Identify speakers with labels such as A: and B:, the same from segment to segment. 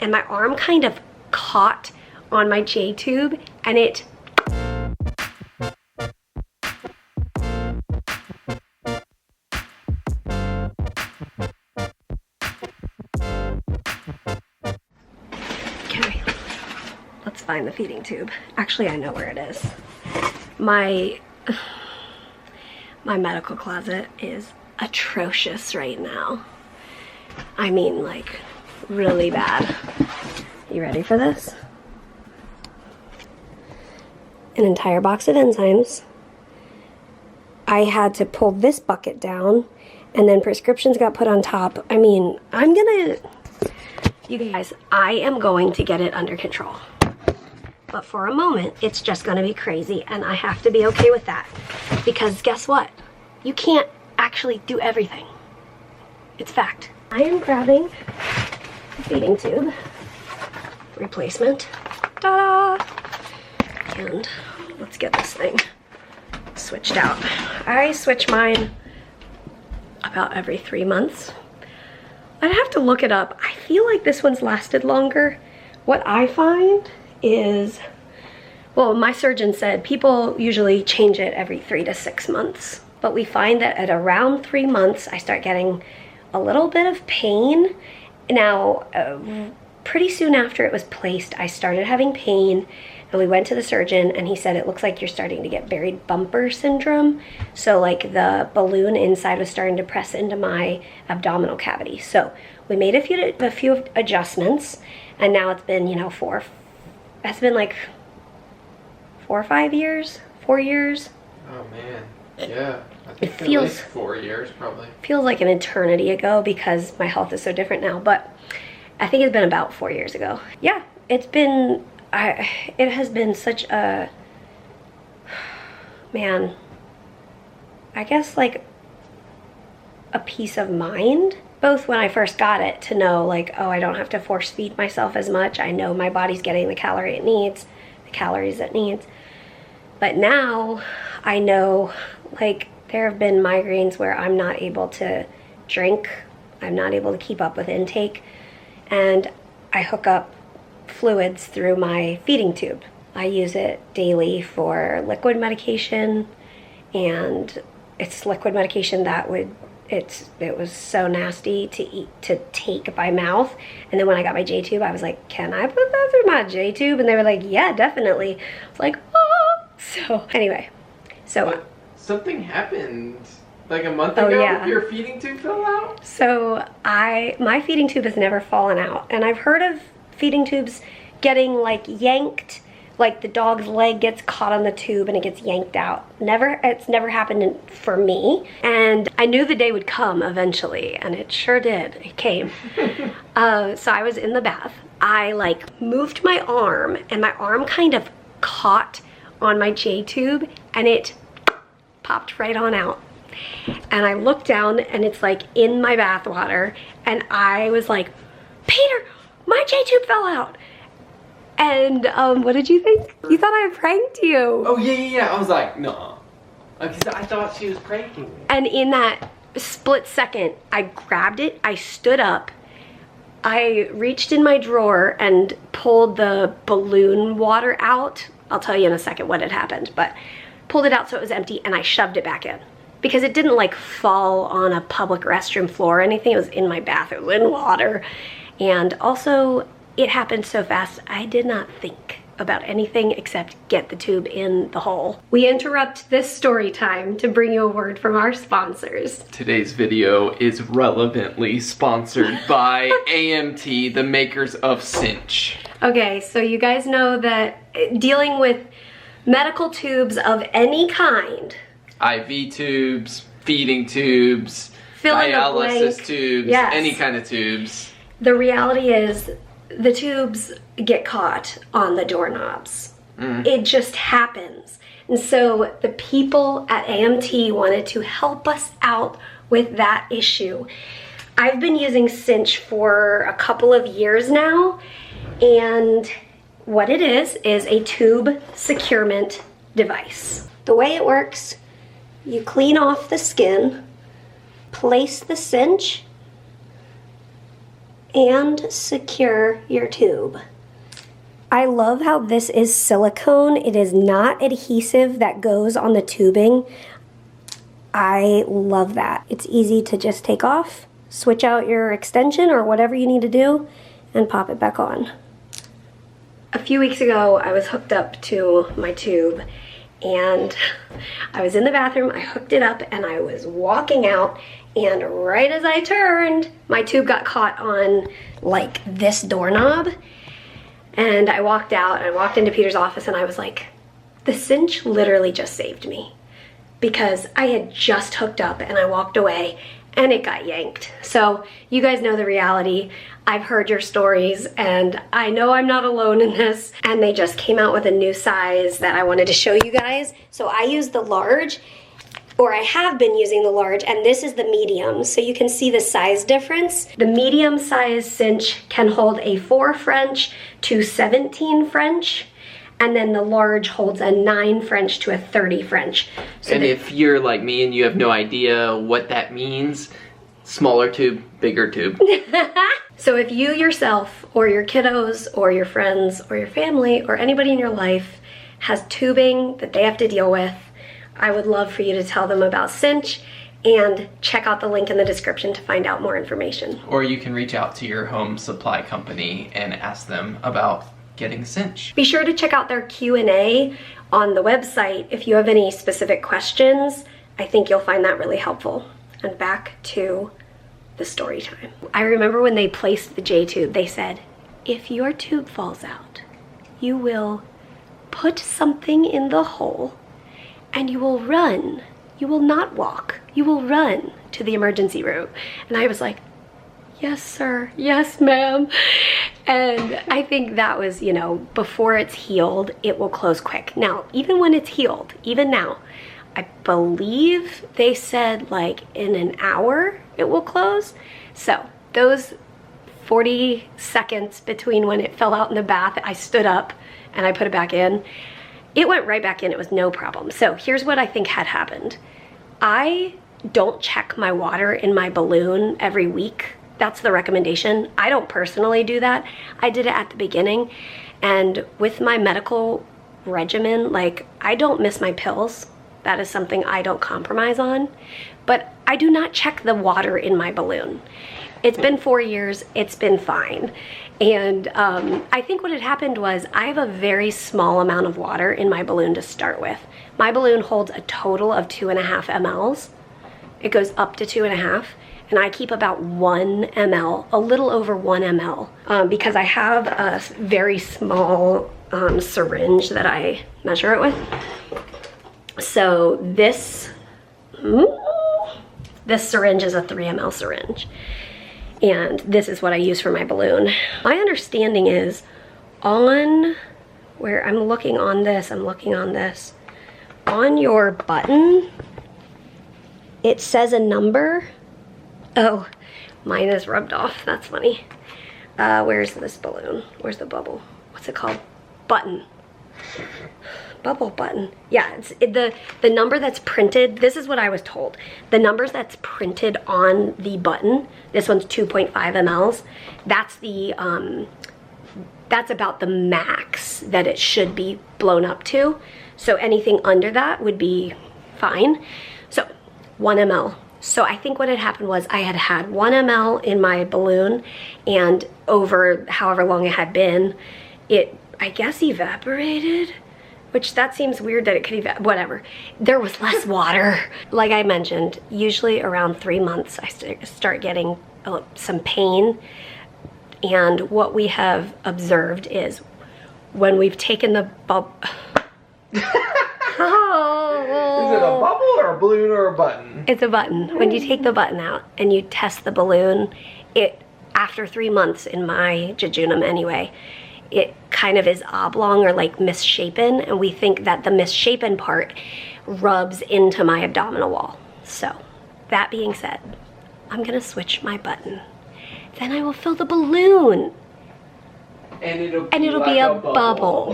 A: and my arm kind of caught on my J tube, and it okay, let's find the feeding tube. Actually, I know where it is. My medical closet is atrocious right now. I mean, like, really bad. You ready for this? An entire box of enzymes. I had to pull this bucket down, and then prescriptions got put on top. I mean, you guys, I am going to get it under control. But for a moment, it's just gonna be crazy, and I have to be okay with that. Because guess what? You can't actually do everything. It's fact. I am grabbing the feeding tube replacement. Ta-da! And let's get this thing switched out. I switch mine about every 3 months. I'd have to look it up. I feel like this one's lasted longer. What I find is, well, my surgeon said people usually change it every 3 to 6 months. But we find that at around 3 months, I start getting a little bit of pain. Now, pretty soon after it was placed, I started having pain, and we went to the surgeon, and he said, it looks like you're starting to get buried bumper syndrome. So like the balloon inside was starting to press into my abdominal cavity. So we made a few adjustments, and now it's been, you know, it's been like 4 or 5 years, 4 years.
B: Oh man, yeah. I think
A: it feels,
B: at least 4 years probably.
A: Feels like an eternity ago because my health is so different now, but I think it's been about 4 years ago. Yeah, it's been, it has been such a, man, I guess like a peace of mind, both when I first got it to know like, oh, I don't have to force feed myself as much. I know my body's getting the calories it needs. But now I know, like, there have been migraines where I'm not able to drink. I'm not able to keep up with intake. And I hook up fluids through my feeding tube. I use it daily for liquid medication, and it's liquid medication that it was so nasty to take by mouth. And then when I got my J tube, I was like, can I put that through my J tube? And they were like, yeah, definitely. I was like, oh. So anyway, so
B: something happened like a month ago.
A: Yeah.
B: Your feeding tube fell out?
A: So my feeding tube has never fallen out, and I've heard of feeding tubes getting like yanked, like the dog's leg gets caught on the tube and it gets yanked out. It's never happened for me, and I knew the day would come eventually, and it sure did. It came. So I was in the bath. I like moved my arm, and my arm kind of caught on my J tube, and it popped right on out. And I looked down, and it's like in my bath water, and I was like, Peter, my J tube fell out. And what did you think? You thought I pranked you.
B: Oh yeah. I was like, no. Because I thought she was pranking me.
A: And in that split second, I grabbed it, I stood up, I reached in my drawer and pulled the balloon water out. I'll tell you in a second what had happened, but pulled it out so it was empty, and I shoved it back in. Because it didn't like fall on a public restroom floor or anything. It was in my bath, it was in water. And also, it happened so fast, I did not think about anything except get the tube in the hole. We interrupt this story time to bring you a word from our sponsors.
B: Today's video is relevantly sponsored by AMT, the makers of Cinch.
A: Okay, so you guys know that dealing with medical tubes of any kind,
B: IV tubes, feeding tubes, dialysis tubes,
A: yes.
B: Any kind of tubes.
A: The reality is the tubes get caught on the doorknobs. It just happens. And so the people at AMT wanted to help us out with that issue. I've been using Cinch for a couple of years now, and what it is a tube securement device. The way it works, you clean off the skin, place the cinch and secure your tube. I love how this is silicone. It is not adhesive that goes on the tubing. I love that. It's easy to just take off, switch out your extension or whatever you need to do, and pop it back on. A few weeks ago, I was hooked up to my tube, and I was in the bathroom, I hooked it up, and I was walking out, and right as I turned, my tube got caught on like this doorknob. And I walked out, I walked into Peter's office, and I was like, the cinch literally just saved me. Because I had just hooked up and I walked away and it got yanked. So you guys know the reality. I've heard your stories and I know I'm not alone in this. And they just came out with a new size that I wanted to show you guys. So I used the large, or I have been using the large, and this is the medium. So you can see the size difference. The medium size cinch can hold a 4 French to 17 French. And then the large holds a 9 French to a 30 French. So
B: and if you're like me and you have no idea what that means, smaller tube, bigger tube.
A: So if you yourself or your kiddos or your friends or your family or anybody in your life has tubing that they have to deal with, I would love for you to tell them about Cinch and check out the link in the description to find out more information.
B: Or you can reach out to your home supply company and ask them about getting Cinch.
A: Be sure to check out their Q&A on the website if you have any specific questions. I think you'll find that really helpful. And back to the story time. I remember when they placed the J-tube, they said, if your tube falls out, you will put something in the hole and you will run. You will not walk. You will run to the emergency room. And I was like, yes, sir. Yes, ma'am. And I think that was, you know, before it's healed, it will close quick. Now, even when it's healed, even now, I believe they said like in an hour it will close. So those 40 seconds between when it fell out in the bath, I stood up and I put it back in. It went right back in. It was no problem. So here's what I think had happened. I don't check my water in my balloon every week. That's the recommendation. I don't personally do that. I did it at the beginning, and with my medical regimen, like, I don't miss my pills. That is something I don't compromise on, but I do not check the water in my balloon. It's been 4 years, it's been fine. And I think what had happened was I have a very small amount of water in my balloon to start with. My balloon holds a total of 2.5 mLs. It goes up to 2.5. And I keep about 1 ml, a little over 1 ml, because I have a very small syringe that I measure it with. So this syringe is a 3 ml syringe. And this is what I use for my balloon. My understanding is on where I'm looking on this, on your button, it says a number. Oh, mine is rubbed off. That's funny. Where's this balloon? Where's the bubble? What's it called? Button. Bubble button. Yeah, it's the number that's printed. This is what I was told. The numbers that's printed on the button. This one's 2.5 mLs. That's the that's about the max that it should be blown up to. So anything under that would be fine. So 1 ml. So I think what had happened was I had 1 ml in my balloon, and over however long it had been, it, I guess, evaporated, which that seems weird that it could whatever. There was less water. Like I mentioned, usually around 3 months I start getting some pain, and what we have observed is when we've taken the bubble.
B: Is it a bubble or a balloon or a button?
A: It's a button. When you take the button out and you test the balloon, it, after 3 months in my jejunum anyway, it kind of is oblong or like misshapen, and we think that the misshapen part rubs into my abdominal wall. So, that being said, I'm gonna switch my button. Then I will fill the balloon.
B: And it'll
A: be a bubble.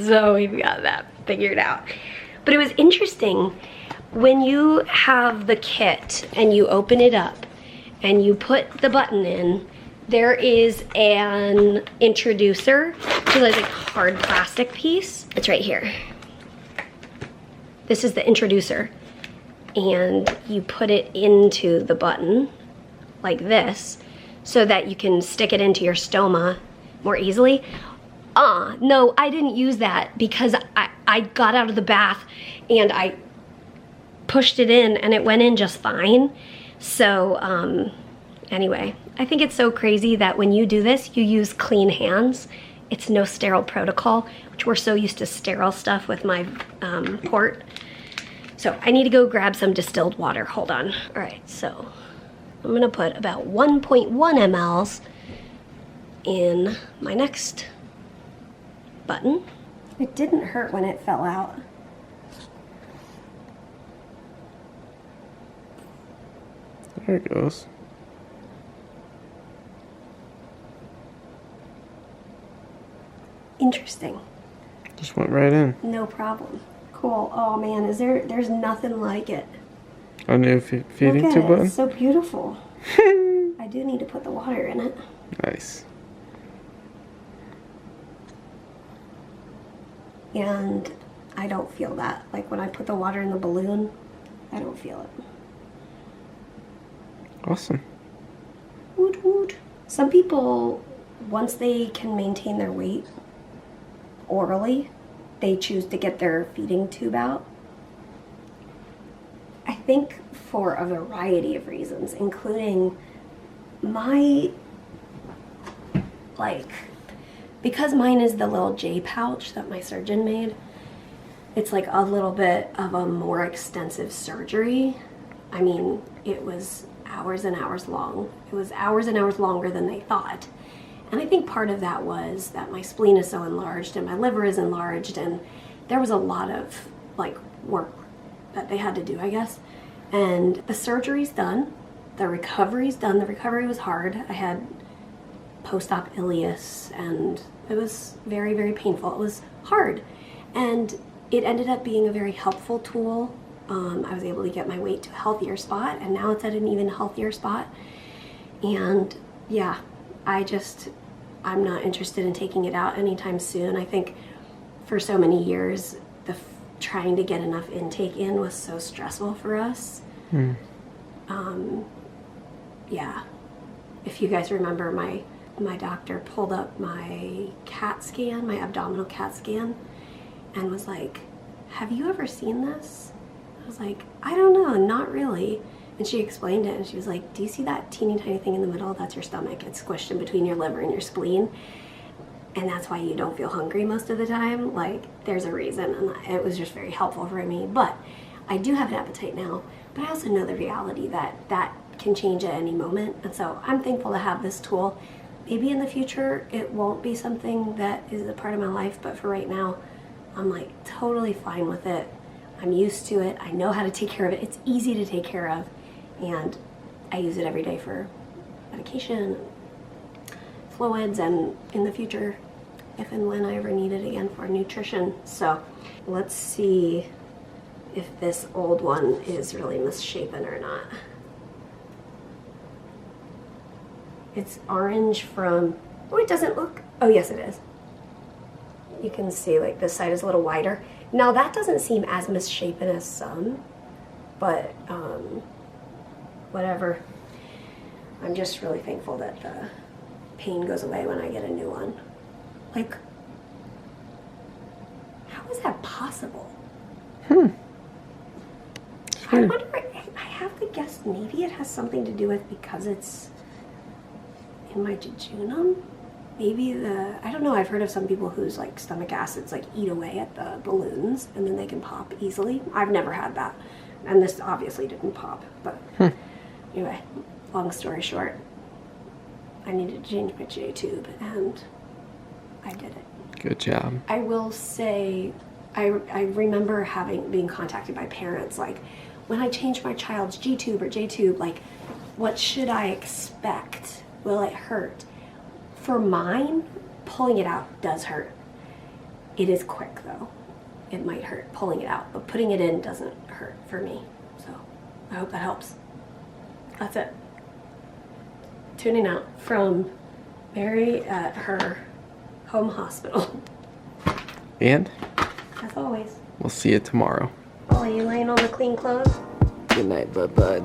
A: So we've got that figured out. But it was interesting when you have the kit and you open it up and you put the button in, there is an introducer to this like hard plastic piece. It's right here. This is the introducer. And you put it into the button like this so that you can stick it into your stoma more easily. No, I didn't use that because I got out of the bath and I pushed it in and it went in just fine. So anyway, I think it's so crazy that when you do this, you use clean hands. It's no sterile protocol, which we're so used to sterile stuff with my port. So I need to go grab some distilled water. Hold on. All right, so I'm gonna put about 1.1 mLs in my next button. It didn't hurt when it fell out.
B: There it goes.
A: Interesting.
B: Just went right in.
A: No problem. Cool. Oh man, there's nothing like it.
B: A new feeding
A: Look
B: tube
A: at it.
B: button?
A: It's so beautiful. I do need to put the water in it.
B: Nice.
A: And I don't feel that. Like when I put the water in the balloon, I don't feel it.
B: Awesome.
A: Woot woot. Some people, once they can maintain their weight orally, they choose to get their feeding tube out. I think for a variety of reasons, including because mine is the little J pouch that my surgeon made, it's like a little bit of a more extensive surgery. I mean, it was hours and hours long. It was hours and hours longer than they thought. And I think part of that was that my spleen is so enlarged and my liver is enlarged, and there was a lot of like work that they had to do, I guess. And the surgery's done, the recovery's done. The recovery was hard. I had post-op ileus and it was very, very painful. It was hard. And it ended up being a very helpful tool. I was able to get my weight to a healthier spot, and now it's at an even healthier spot. And yeah, I'm not interested in taking it out anytime soon. I think for so many years, trying to get enough intake in was so stressful for us. Yeah, if you guys remember, my doctor pulled up my CAT scan, my abdominal CAT scan, and was like, "Have you ever seen this?" I was like, "I don't know, not really." And she explained it, and she was like, "Do you see that teeny tiny thing in the middle? That's your stomach. It's squished in between your liver and your spleen. And that's why you don't feel hungry most of the time. Like, there's a reason." And it was just very helpful for me. But I do have an appetite now. But I also know the reality that that can change at any moment. And so I'm thankful to have this tool. Maybe in the future, it won't be something that is a part of my life. But for right now, I'm like totally fine with it. I'm used to it. I know how to take care of it. It's easy to take care of. And I use it every day for medication, fluids, and in the future, if and when I ever need it again for nutrition. So let's see if this old one is really misshapen or not. It's orange from, oh, it doesn't look, oh yes it is. You can see like this side is a little wider. Now that doesn't seem as misshapen as some, but whatever. I'm just really thankful that the pain goes away when I get a new one. Like, how is that possible? I wonder, I have to guess maybe it has something to do with because it's in my jejunum. Maybe I don't know, I've heard of some people whose like stomach acids like eat away at the balloons and then they can pop easily. I've never had that. And this obviously didn't pop, but anyway, long story short, I needed to change my J tube and I did it.
B: Good job.
A: I will say, I remember being contacted by parents like, when I change my child's G tube or J tube, like, what should I expect? Will it hurt? For mine, pulling it out does hurt. It is quick though. It might hurt pulling it out, but putting it in doesn't hurt for me. So I hope that helps. That's it. Tuning out from Mary at her home hospital.
B: And
A: As always.
B: we'll see you tomorrow.
A: Oh, are you laying on the clean clothes?
B: Good night, bud.